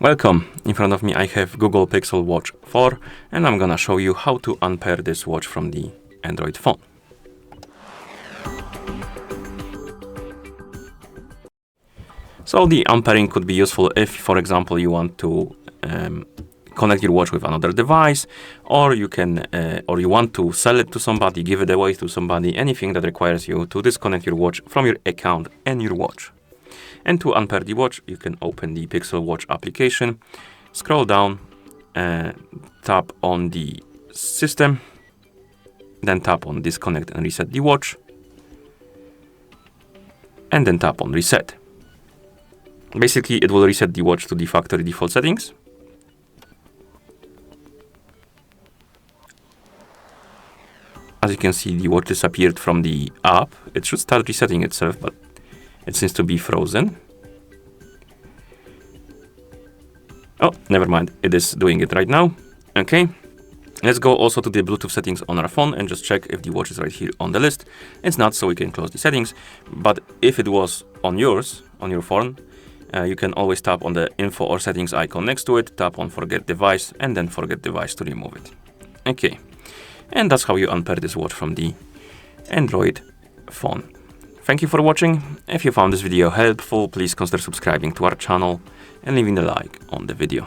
Welcome. In front of me I have Google Pixel Watch 4 and I'm gonna show you how to unpair this watch from the Android phone. So the unpairing could be useful if, for example, you want to connect your watch with another device, or you want to sell it to somebody, give it away to somebody, anything that requires you to disconnect your watch from your account and your watch. And to unpair the watch, you can open the Pixel Watch application, scroll down, tap on the system, then tap on disconnect and reset the watch, and then tap on reset. Basically, it will reset the watch to the factory default settings. As you can see, the watch disappeared from the app. It should start resetting itself, but it seems to be frozen. Oh, never mind. It is doing it right now. Okay. Let's go also to the Bluetooth settings on our phone and just check if the watch is right here on the list. It's not, so we can close the settings. But if it was on your phone, you can always tap on the info or settings icon next to it, tap on forget device, and then forget device to remove it. Okay. And that's how you unpair this watch from the Android phone. Thank you for watching. If you found this video helpful, please consider subscribing to our channel and leaving a like on the video.